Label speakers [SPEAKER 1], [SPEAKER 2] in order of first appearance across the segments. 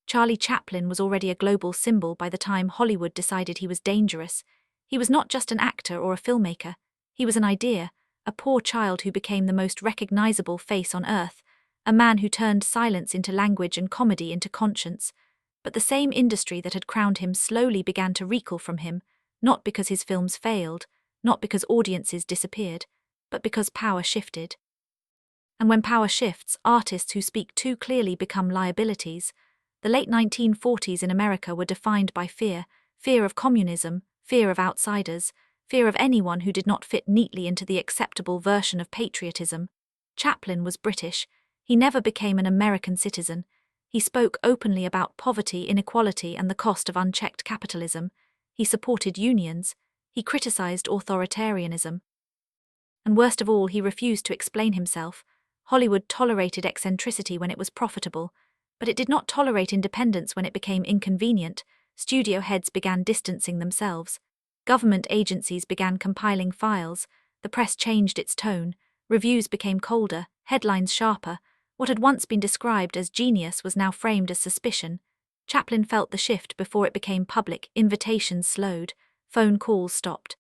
[SPEAKER 1] Charlie Chaplin was already a global symbol by the time Hollywood decided he was dangerous. He was not just an actor or a filmmaker. He was an idea, a poor child who became the most recognizable face on earth, a man who turned silence into language and comedy into conscience. But the same industry that had crowned him slowly began to recoil from him, not because his films failed, not because audiences disappeared, but because power shifted. And when power shifts, artists who speak too clearly become liabilities. The late 1940s in America were defined by fear of communism, fear of outsiders, fear of anyone who did not fit neatly into the acceptable version of patriotism. Chaplin was British. He never became an American citizen. He spoke openly about poverty, inequality, and the cost of unchecked capitalism. He supported unions. He criticized authoritarianism. And worst of all, he refused to explain himself. Hollywood tolerated eccentricity when it was profitable, but it did not tolerate independence when it became inconvenient. Studio heads began distancing themselves. Government agencies began compiling files. The press changed its tone. Reviews became colder, headlines sharper. What had once been described as genius was now framed as suspicion. Chaplin felt the shift before it became public. Invitations slowed. Phone calls stopped.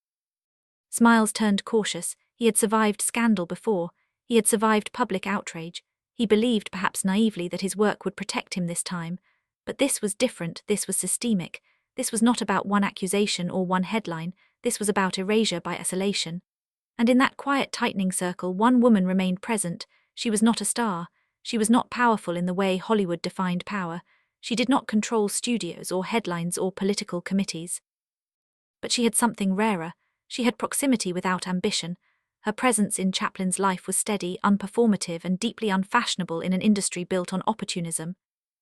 [SPEAKER 1] Smiles turned cautious. He had survived scandal before. He had survived public outrage. He believed, perhaps naively, that his work would protect him this time. But this was different. This was systemic. This was not about one accusation or one headline. This was about erasure by isolation. And in that quiet, tightening circle, one woman remained present. She was not a star. She was not powerful in the way Hollywood defined power. She did not control studios or headlines or political committees. But she had something rarer. She had proximity without ambition. Her presence in Chaplin's life was steady, unperformative, and deeply unfashionable in an industry built on opportunism.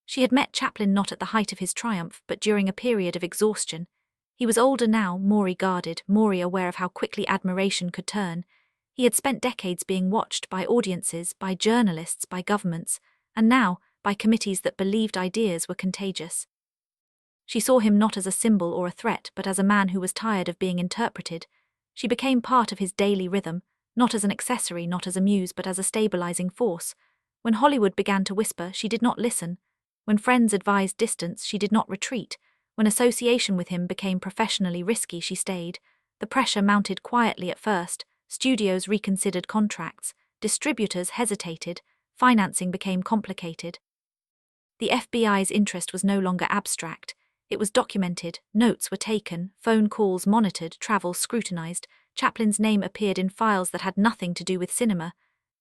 [SPEAKER 1] She had met Chaplin not at the height of his triumph, but during a period of exhaustion. He was older now, more guarded, more aware of how quickly admiration could turn. He had spent decades being watched by audiences, by journalists, by governments, and now by committees that believed ideas were contagious. She saw him not as a symbol or a threat, but as a man who was tired of being interpreted. She became part of his daily rhythm, not as an accessory, not as a muse, but as a stabilizing force. When Hollywood began to whisper, she did not listen. When friends advised distance, she did not retreat. When association with him became professionally risky, she stayed. The pressure mounted quietly at first. Studios reconsidered contracts. Distributors hesitated. Financing became complicated. The FBI's interest was no longer abstract. It was documented, notes were taken, phone calls monitored, travel scrutinized. Chaplin's name appeared in files that had nothing to do with cinema.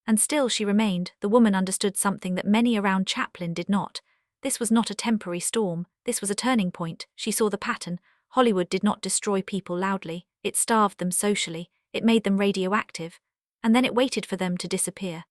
[SPEAKER 1] And still she remained. The woman understood something that many around Chaplin did not. This was not a temporary storm. This was a turning point. She saw the pattern. Hollywood did not destroy people loudly. It starved them socially. It made them radioactive. And then it waited for them to disappear.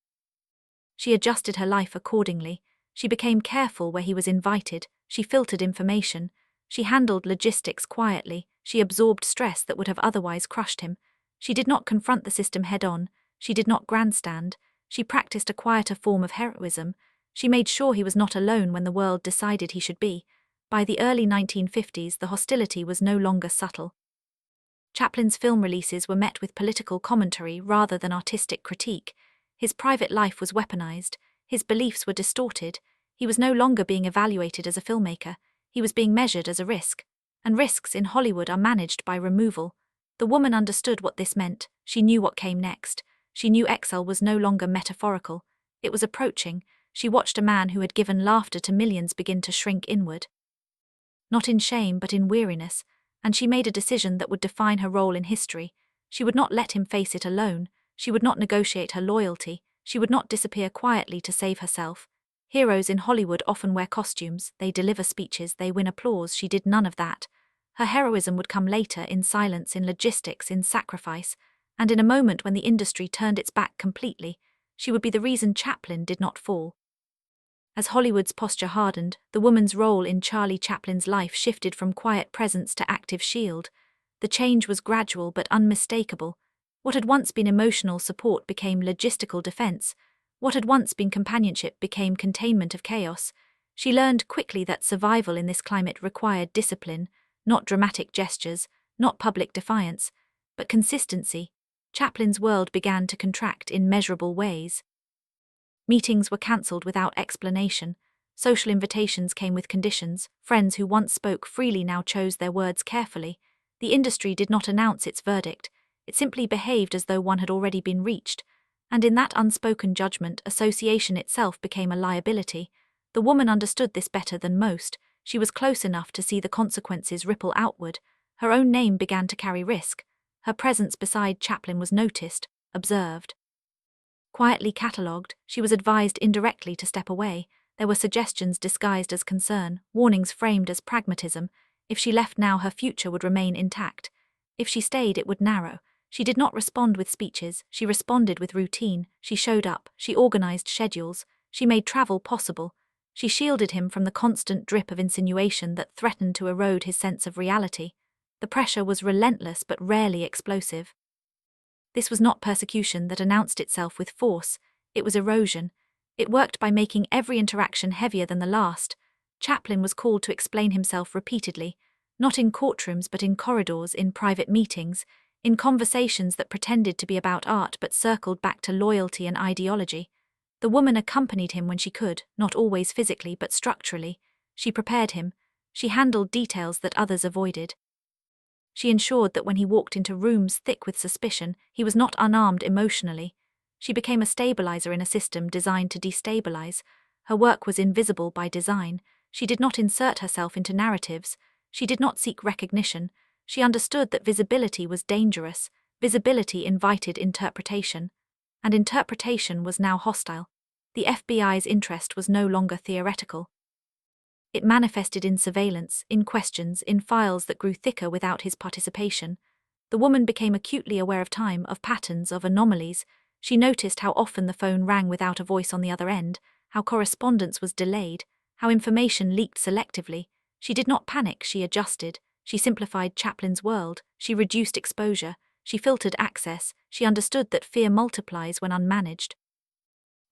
[SPEAKER 1] She adjusted her life accordingly. She became careful where he was invited. She filtered information. She handled logistics quietly. She absorbed stress that would have otherwise crushed him. She did not confront the system head-on. She did not grandstand. She practiced a quieter form of heroism. She made sure he was not alone when the world decided he should be. By the early 1950s, the hostility was no longer subtle. Chaplin's film releases were met with political commentary rather than artistic critique. His private life was weaponized. His beliefs were distorted. He was no longer being evaluated as a filmmaker. He was being measured as a risk. And risks in Hollywood are managed by removal. The woman understood what this meant. She knew what came next. She knew exile was no longer metaphorical. It was approaching. She watched a man who had given laughter to millions begin to shrink inward. Not in shame, but in weariness. And she made a decision that would define her role in history. She would not let him face it alone. She would not negotiate her loyalty. She would not disappear quietly to save herself. Heroes in Hollywood often wear costumes, they deliver speeches, they win applause. She did none of that. Her heroism would come later, in silence, in logistics, in sacrifice, and in a moment when the industry turned its back completely. She would be the reason Chaplin did not fall. As Hollywood's posture hardened, the woman's role in Charlie Chaplin's life shifted from quiet presence to active shield. The change was gradual but unmistakable. What had once been emotional support became logistical defense. What had once been companionship became containment of chaos. She learned quickly that survival in this climate required discipline, not dramatic gestures, not public defiance, but consistency. Chaplin's world began to contract in measurable ways. Meetings were cancelled without explanation. Social invitations came with conditions. Friends who once spoke freely now chose their words carefully. The industry did not announce its verdict. It simply behaved as though one had already been reached. And in that unspoken judgment, association itself became a liability. The woman understood this better than most. She was close enough to see the consequences ripple outward. Her own name began to carry risk. Her presence beside Chaplin was noticed, observed. Quietly catalogued, she was advised indirectly to step away. There were suggestions disguised as concern, warnings framed as pragmatism. If she left now, her future would remain intact. If she stayed, it would narrow. She did not respond with speeches, she responded with routine. She showed up, she organized schedules, she made travel possible. She shielded him from the constant drip of insinuation that threatened to erode his sense of reality. The pressure was relentless but rarely explosive. This was not persecution that announced itself with force, it was erosion. It worked by making every interaction heavier than the last. Chaplin was called to explain himself repeatedly, not in courtrooms but in corridors, in private meetings, in conversations that pretended to be about art but circled back to loyalty and ideology. The woman accompanied him when she could, not always physically but structurally. She prepared him. She handled details that others avoided. She ensured that when he walked into rooms thick with suspicion, he was not unarmed emotionally. She became a stabilizer in a system designed to destabilize. Her work was invisible by design. She did not insert herself into narratives. She did not seek recognition. She understood that visibility was dangerous. Visibility invited interpretation. And interpretation was now hostile. The FBI's interest was no longer theoretical. It manifested in surveillance, in questions, in files that grew thicker without his participation. The woman became acutely aware of time, of patterns, of anomalies. She noticed how often the phone rang without a voice on the other end, how correspondence was delayed, how information leaked selectively. She did not panic, she adjusted. She simplified Chaplin's world. She reduced exposure. She filtered access. She understood that fear multiplies when unmanaged.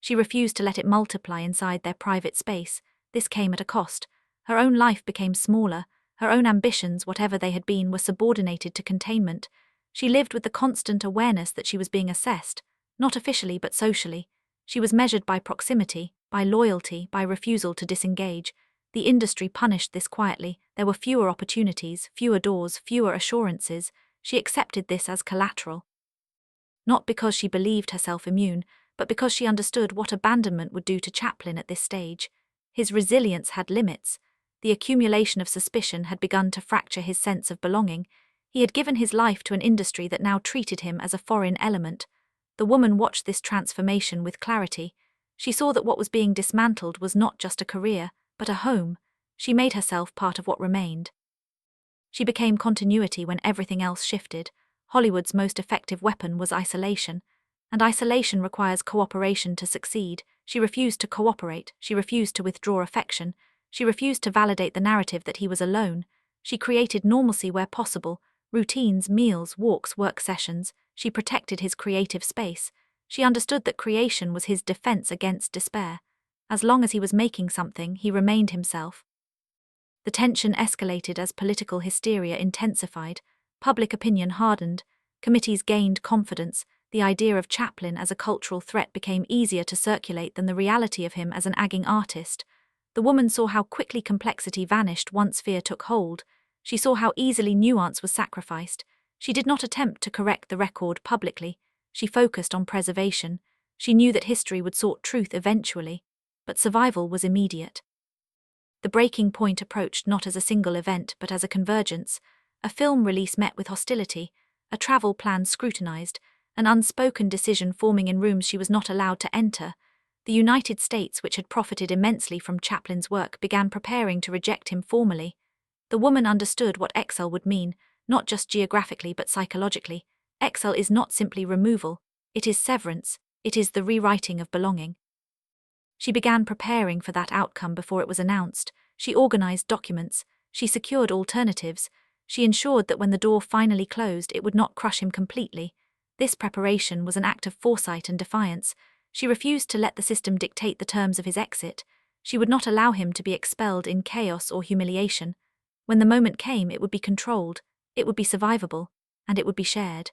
[SPEAKER 1] She refused to let it multiply inside their private space. This came at a cost. Her own life became smaller. Her own ambitions, whatever they had been, were subordinated to containment. She lived with the constant awareness that she was being assessed, not officially but socially. She was measured by proximity, by loyalty, by refusal to disengage. The industry punished this quietly. There were fewer opportunities, fewer doors, fewer assurances. She accepted this as collateral. Not because she believed herself immune, but because she understood what abandonment would do to Chaplin at this stage. His resilience had limits. The accumulation of suspicion had begun to fracture his sense of belonging. He had given his life to an industry that now treated him as a foreign element. The woman watched this transformation with clarity. She saw that what was being dismantled was not just a career, but a home. She made herself part of what remained. She became continuity when everything else shifted. Hollywood's most effective weapon was isolation. And isolation requires cooperation to succeed. She refused to cooperate. She refused to withdraw affection. She refused to validate the narrative that he was alone. She created normalcy where possible, routines, meals, walks, work sessions. She protected his creative space. She understood that creation was his defense against despair. As long as he was making something, he remained himself. The tension escalated as political hysteria intensified. Public opinion hardened. Committees gained confidence. The idea of Chaplin as a cultural threat became easier to circulate than the reality of him as an agging artist. The woman saw how quickly complexity vanished once fear took hold. She saw how easily nuance was sacrificed. She did not attempt to correct the record publicly. She focused on preservation. She knew that history would sort truth eventually, but survival was immediate. The breaking point approached not as a single event but as a convergence. A film release met with hostility, a travel plan scrutinized, an unspoken decision forming in rooms she was not allowed to enter. The United States, which had profited immensely from Chaplin's work, began preparing to reject him formally. The woman understood what exile would mean, not just geographically but psychologically. Exile is not simply removal, it is severance, it is the rewriting of belonging. She began preparing for that outcome before it was announced. She organized documents, she secured alternatives, she ensured that when the door finally closed it would not crush him completely. This preparation was an act of foresight and defiance. She refused to let the system dictate the terms of his exit. She would not allow him to be expelled in chaos or humiliation. When the moment came, it would be controlled, it would be survivable, and it would be shared.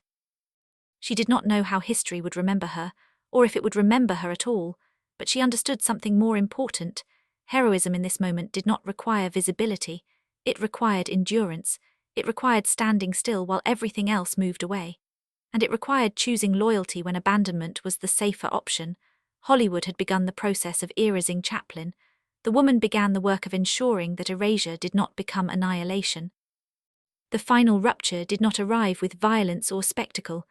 [SPEAKER 1] She did not know how history would remember her, or if it would remember her at all, but she understood something more important. Heroism in this moment did not require visibility, it required endurance, it required standing still while everything else moved away. And it required choosing loyalty when abandonment was the safer option. Hollywood had begun the process of erasing Chaplin. The woman began the work of ensuring that erasure did not become annihilation. The final rupture did not arrive with violence or spectacle.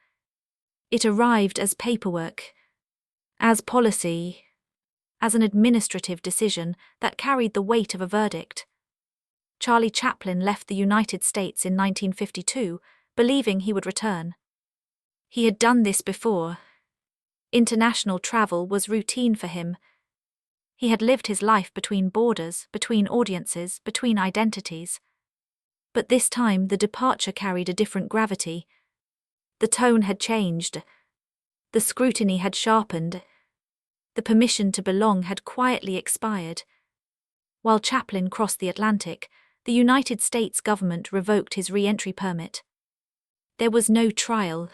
[SPEAKER 1] It arrived as paperwork, as policy, as an administrative decision that carried the weight of a verdict. Charlie Chaplin left the United States in 1952, believing he would return. He had done this before. International travel was routine for him. He had lived his life between borders, between audiences, between identities. But this time the departure carried a different gravity. The tone had changed. The scrutiny had sharpened. The permission to belong had quietly expired. While Chaplin crossed the Atlantic, the United States government revoked his re-entry permit. There was no trial,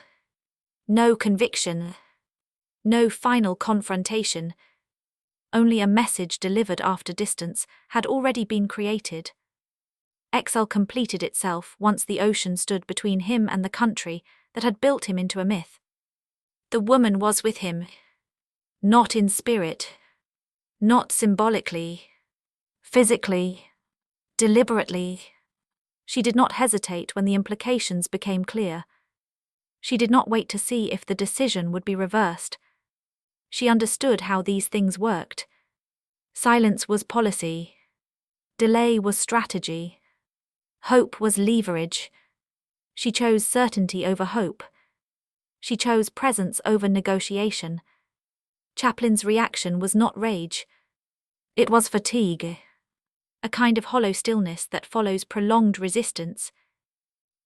[SPEAKER 1] no conviction, no final confrontation. Only a message delivered after distance had already been created. Exile completed itself once the ocean stood between him and the country that had built him into a myth. The woman was with him, not in spirit, not symbolically, physically, deliberately. She did not hesitate when the implications became clear. She did not wait to see if the decision would be reversed. She understood how these things worked. Silence was policy. Delay was strategy. Hope was leverage. She chose certainty over hope. She chose presence over negotiation. Chaplin's reaction was not rage. It was fatigue, a kind of hollow stillness that follows prolonged resistance.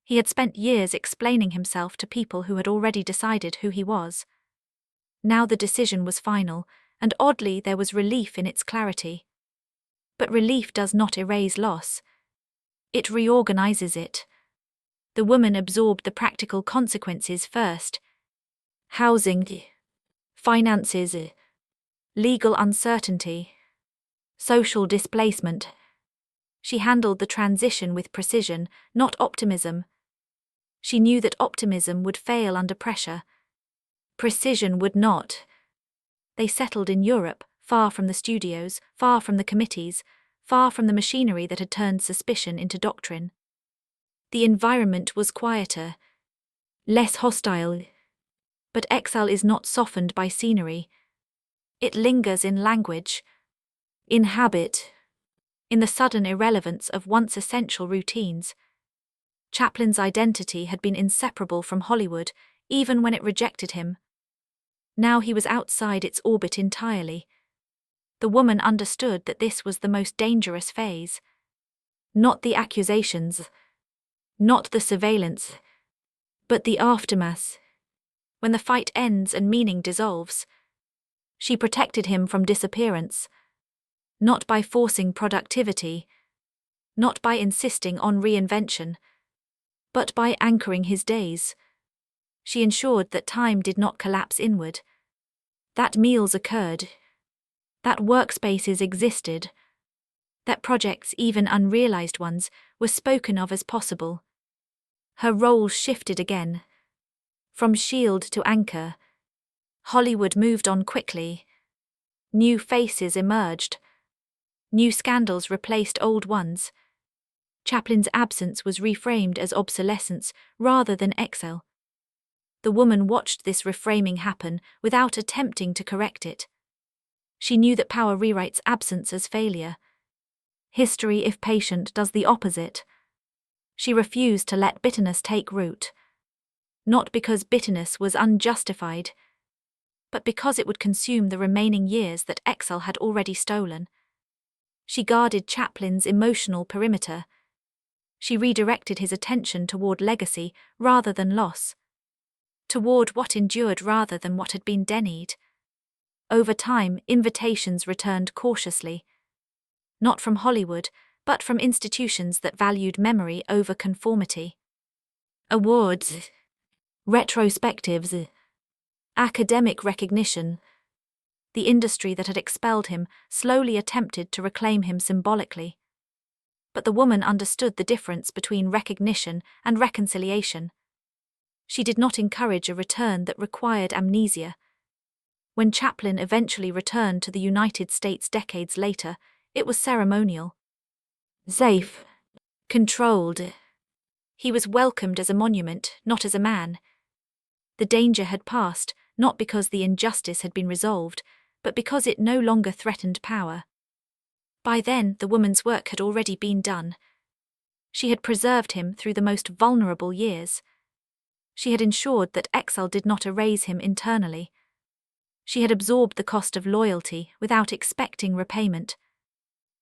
[SPEAKER 1] He had spent years explaining himself to people who had already decided who he was. Now the decision was final, and oddly there was relief in its clarity. But relief does not erase loss. It reorganizes it. The woman absorbed the practical consequences first. Housing, finances, legal uncertainty, social displacement. She handled the transition with precision, not optimism. She knew that optimism would fail under pressure. Precision would not. They settled in Europe, far from the studios, far from the committees, far from the machinery that had turned suspicion into doctrine. The environment was quieter, less hostile. But exile is not softened by scenery. It lingers in language, in habit, in the sudden irrelevance of once essential routines. Chaplin's identity had been inseparable from Hollywood, even when it rejected him. Now he was outside its orbit entirely. The woman understood that this was the most dangerous phase. Not the accusations, not the surveillance, but the aftermath. When the fight ends and meaning dissolves. She protected him from disappearance, not by forcing productivity, not by insisting on reinvention, but by anchoring his days. She ensured that time did not collapse inward, that meals occurred, that workspaces existed, that projects, even unrealized ones, were spoken of as possible. Her role shifted again. From shield to anchor. Hollywood moved on quickly. New faces emerged. New scandals replaced old ones. Chaplin's absence was reframed as obsolescence rather than exile. The woman watched this reframing happen without attempting to correct it. She knew that power rewrites absence as failure. History, if patient, does the opposite. She refused to let bitterness take root. Not because bitterness was unjustified, but because it would consume the remaining years that exile had already stolen. She guarded Chaplin's emotional perimeter. She redirected his attention toward legacy rather than loss, toward what endured rather than what had been denied. Over time, invitations returned cautiously, not from Hollywood, but from institutions that valued memory over conformity. Awards, retrospectives, academic recognition. The industry that had expelled him slowly attempted to reclaim him symbolically. But the woman understood the difference between recognition and reconciliation. She did not encourage a return that required amnesia. When Chaplin eventually returned to the United States decades later, it was ceremonial. Safe. Controlled. He was welcomed as a monument, not as a man. The danger had passed, not because the injustice had been resolved, but because it no longer threatened power. By then, the woman's work had already been done. She had preserved him through the most vulnerable years. She had ensured that exile did not erase him internally. She had absorbed the cost of loyalty without expecting repayment.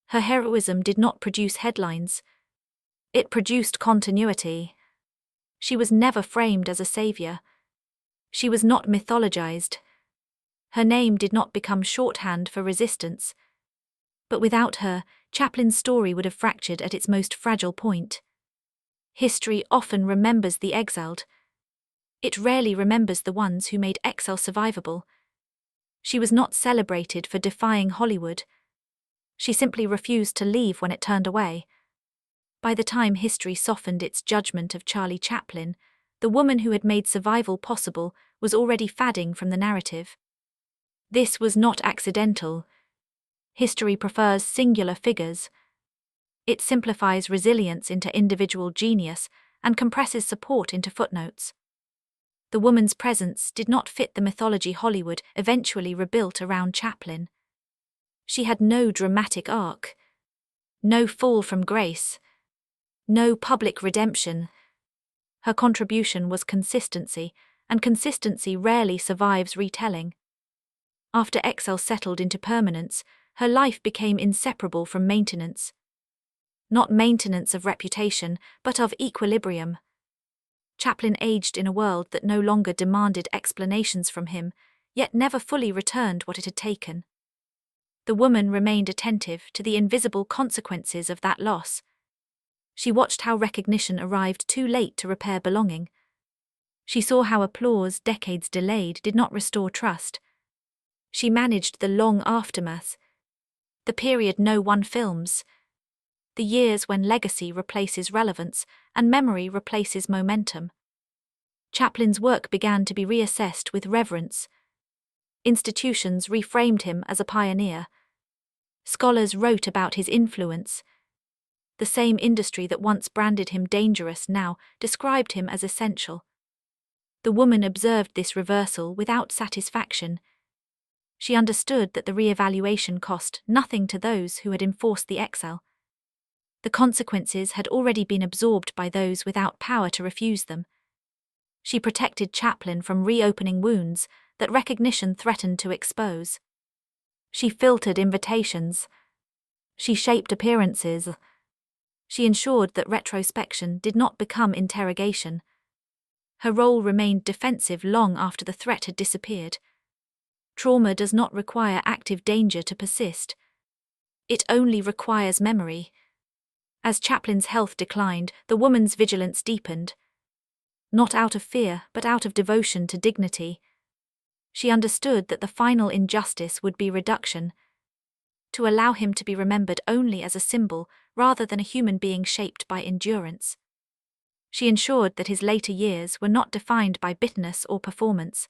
[SPEAKER 1] Her heroism did not produce headlines. It produced continuity. She was never framed as a savior. She was not mythologized. Her name did not become shorthand for resistance. But without her, Chaplin's story would have fractured at its most fragile point. History often remembers the exiled. It rarely remembers the ones who made exile survivable. She was not celebrated for defying Hollywood. She simply refused to leave when it turned away. By the time history softened its judgment of Charlie Chaplin, the woman who had made survival possible was already fading from the narrative. This was not accidental. History prefers singular figures. It simplifies resilience into individual genius and compresses support into footnotes. The woman's presence did not fit the mythology Hollywood eventually rebuilt around Chaplin. She had no dramatic arc, no fall from grace, no public redemption. Her contribution was consistency, and consistency rarely survives retelling. After exile settled into permanence, her life became inseparable from maintenance. Not maintenance of reputation, but of equilibrium. Chaplin aged in a world that no longer demanded explanations from him, yet never fully returned what it had taken. The woman remained attentive to the invisible consequences of that loss. She watched how recognition arrived too late to repair belonging. She saw how applause, decades delayed, did not restore trust. She managed the long aftermath, the period no one films, the years when legacy replaces relevance and memory replaces momentum. Chaplin's work began to be reassessed with reverence. Institutions reframed him as a pioneer. Scholars wrote about his influence. The same industry that once branded him dangerous now described him as essential. The woman observed this reversal without satisfaction. She understood that the re-evaluation cost nothing to those who had enforced the exile. The consequences had already been absorbed by those without power to refuse them. She protected Chaplin from reopening wounds that recognition threatened to expose. She filtered invitations. She shaped appearances. She ensured that retrospection did not become interrogation. Her role remained defensive long after the threat had disappeared. Trauma does not require active danger to persist. It only requires memory. As Chaplin's health declined, the woman's vigilance deepened. Not out of fear, but out of devotion to dignity. She understood that the final injustice would be reduction, to allow him to be remembered only as a symbol rather than a human being shaped by endurance. She ensured that his later years were not defined by bitterness or performance,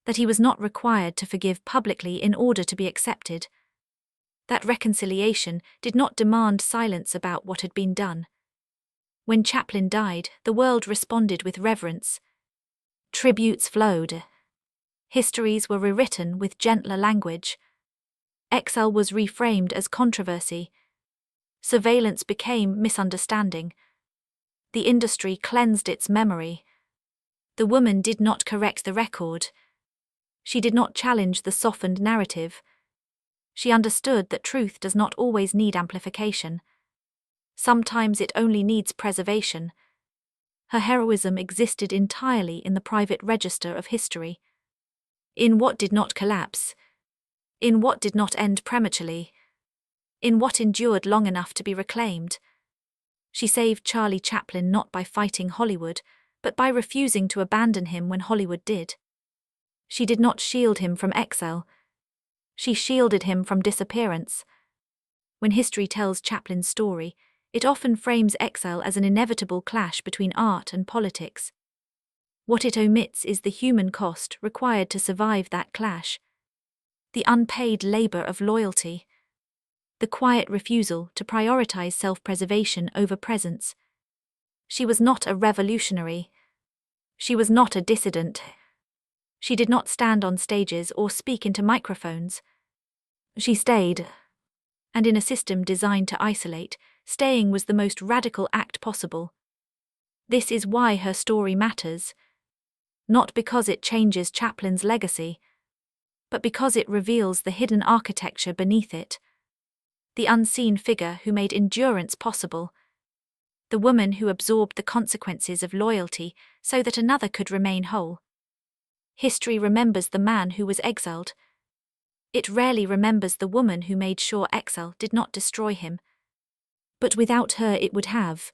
[SPEAKER 1] that he was not required to forgive publicly in order to be accepted. That reconciliation did not demand silence about what had been done. When Chaplin died, the world responded with reverence. Tributes flowed. Histories were rewritten with gentler language. Exile was reframed as controversy. Surveillance became misunderstanding. The industry cleansed its memory. The woman did not correct the record. She did not challenge the softened narrative. She understood that truth does not always need amplification. Sometimes it only needs preservation. Her heroism existed entirely in the private register of history. In what did not collapse. In what did not end prematurely. In what endured long enough to be reclaimed. She saved Charlie Chaplin not by fighting Hollywood, but by refusing to abandon him when Hollywood did. She did not shield him from exile. She shielded him from disappearance. When history tells Chaplin's story, it often frames exile as an inevitable clash between art and politics. What it omits is the human cost required to survive that clash. The unpaid labor of loyalty. The quiet refusal to prioritize self-preservation over presence. She was not a revolutionary. She was not a dissident. She did not stand on stages or speak into microphones. She stayed. And in a system designed to isolate, staying was the most radical act possible. This is why her story matters. Not because it changes Chaplin's legacy, but because it reveals the hidden architecture beneath it. The unseen figure who made endurance possible. The woman who absorbed the consequences of loyalty so that another could remain whole. History remembers the man who was exiled. It rarely remembers the woman who made sure exile did not destroy him. But without her it would have.